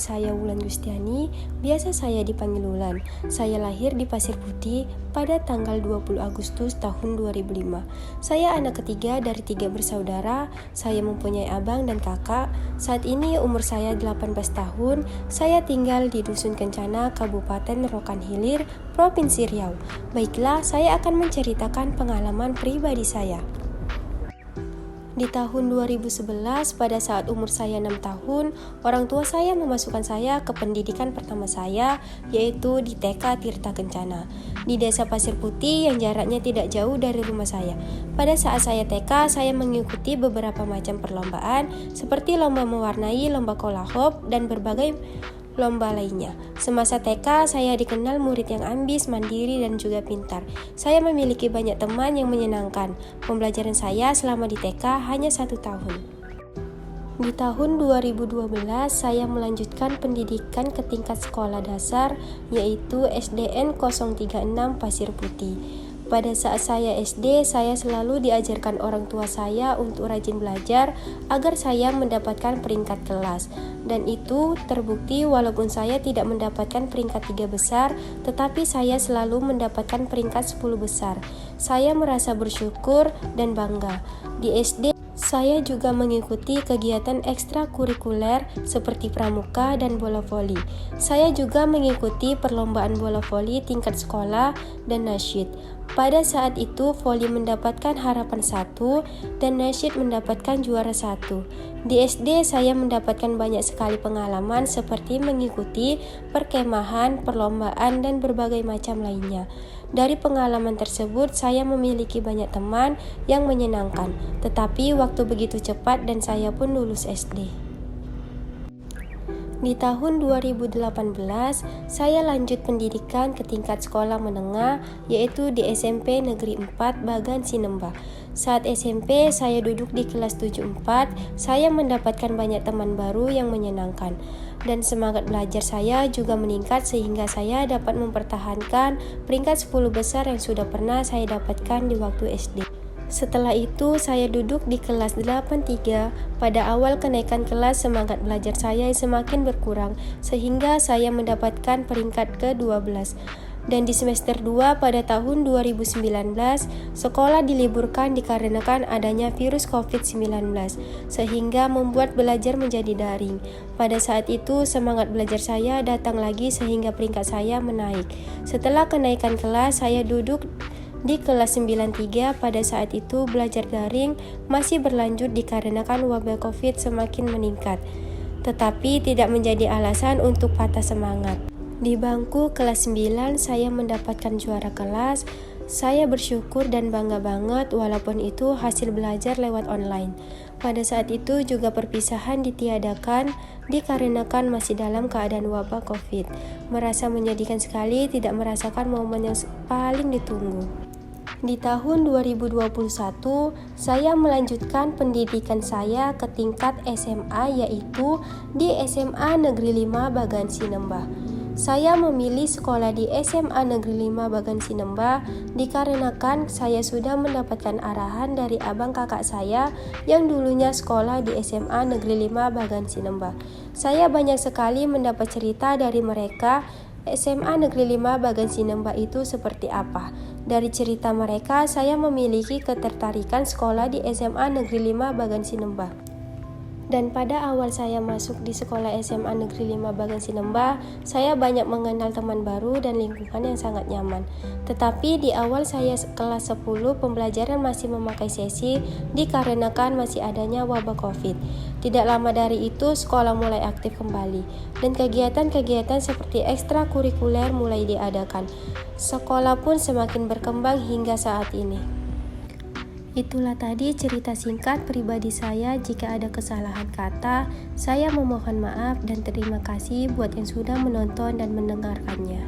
saya Wulan Gustiani, biasa saya dipanggil Wulan. Saya lahir di Pasir Putih pada tanggal 20 Agustus tahun 2005. Saya anak ketiga dari 3 bersaudara. Saya mempunyai abang dan kakak. Saat ini umur saya 18 tahun. Saya tinggal di Dusun Kencana, Kabupaten Rokan Hilir, Provinsi Riau. Baiklah, saya akan menceritakan pengalaman pribadi saya. Di tahun 2011, pada saat umur saya 6 tahun, orang tua saya memasukkan saya ke pendidikan pertama saya, yaitu di TK Tirta Kencana, di Desa Pasir Putih yang jaraknya tidak jauh dari rumah saya. Pada saat saya TK, saya mengikuti beberapa macam perlombaan, seperti lomba mewarnai, lomba kola hop, dan berbagai lomba lainnya. Semasa TK, saya dikenal murid yang ambis, mandiri, dan juga pintar. Saya memiliki banyak teman yang menyenangkan. Pembelajaran saya selama di TK hanya 1 tahun. Di tahun 2012, saya melanjutkan pendidikan ke tingkat sekolah dasar, yaitu SDN 036 Pasir Putih. Pada saat saya SD, saya selalu diajarkan orang tua saya untuk rajin belajar agar saya mendapatkan peringkat kelas. Dan itu terbukti walaupun saya tidak mendapatkan peringkat 3 besar, tetapi saya selalu mendapatkan peringkat 10 besar. Saya merasa bersyukur dan bangga. Di SD, saya juga mengikuti kegiatan ekstrakurikuler seperti pramuka dan bola voli. Saya juga mengikuti perlombaan bola voli tingkat sekolah dan nasyid. Pada saat itu, voli mendapatkan harapan 1 dan nasyid mendapatkan juara 1. Di SD, saya mendapatkan banyak sekali pengalaman seperti mengikuti perkemahan, perlombaan, dan berbagai macam lainnya. Dari pengalaman tersebut, saya memiliki banyak teman yang menyenangkan, tetapi waktu begitu cepat dan saya pun lulus SD. Di tahun 2018, saya lanjut pendidikan ke tingkat sekolah menengah, yaitu di SMP Negeri 4 Bagan Sinemba. Saat SMP, saya duduk di kelas 74, saya mendapatkan banyak teman baru yang menyenangkan. Dan semangat belajar saya juga meningkat sehingga saya dapat mempertahankan peringkat 10 besar yang sudah pernah saya dapatkan di waktu SD. Setelah itu, saya duduk di kelas 83. Pada awal kenaikan kelas, semangat belajar saya semakin berkurang, sehingga saya mendapatkan peringkat ke-12. Dan di semester 2 pada tahun 2019, sekolah diliburkan dikarenakan adanya virus COVID-19, sehingga membuat belajar menjadi daring. Pada saat itu, semangat belajar saya datang lagi sehingga peringkat saya menaik. Setelah kenaikan kelas, saya duduk di kelas 93. Pada saat itu belajar daring masih berlanjut dikarenakan wabah COVID semakin meningkat, tetapi tidak menjadi alasan untuk patah semangat. Di bangku kelas 9 saya mendapatkan juara kelas. Saya bersyukur dan bangga banget walaupun itu hasil belajar lewat online. Pada saat itu juga perpisahan ditiadakan dikarenakan masih dalam keadaan wabah COVID. Merasa menyedihkan sekali tidak merasakan momen yang paling ditunggu. Di tahun 2021, saya melanjutkan pendidikan saya ke tingkat SMA, yaitu di SMA Negeri 5 Bagan Sinemba. Saya memilih sekolah di SMA Negeri 5 Bagan Sinemba dikarenakan saya sudah mendapatkan arahan dari abang kakak saya yang dulunya sekolah di SMA Negeri 5 Bagan Sinemba. Saya banyak sekali mendapat cerita dari mereka SMA Negeri 5 Bagan Sinemba itu seperti apa. Dari cerita mereka, saya memiliki ketertarikan sekolah di SMA Negeri 5 Bagan Sinemba. Dan pada awal saya masuk di sekolah SMA Negeri 5 Bagan Sinemba, saya banyak mengenal teman baru dan lingkungan yang sangat nyaman. Tetapi di awal saya kelas 10, pembelajaran masih memakai sesi dikarenakan masih adanya wabah COVID. Tidak lama dari itu, sekolah mulai aktif kembali, dan kegiatan-kegiatan seperti ekstrakurikuler mulai diadakan. Sekolah pun semakin berkembang hingga saat ini. Itulah tadi cerita singkat pribadi saya. Jika ada kesalahan kata, saya memohon maaf dan terima kasih buat yang sudah menonton dan mendengarkannya.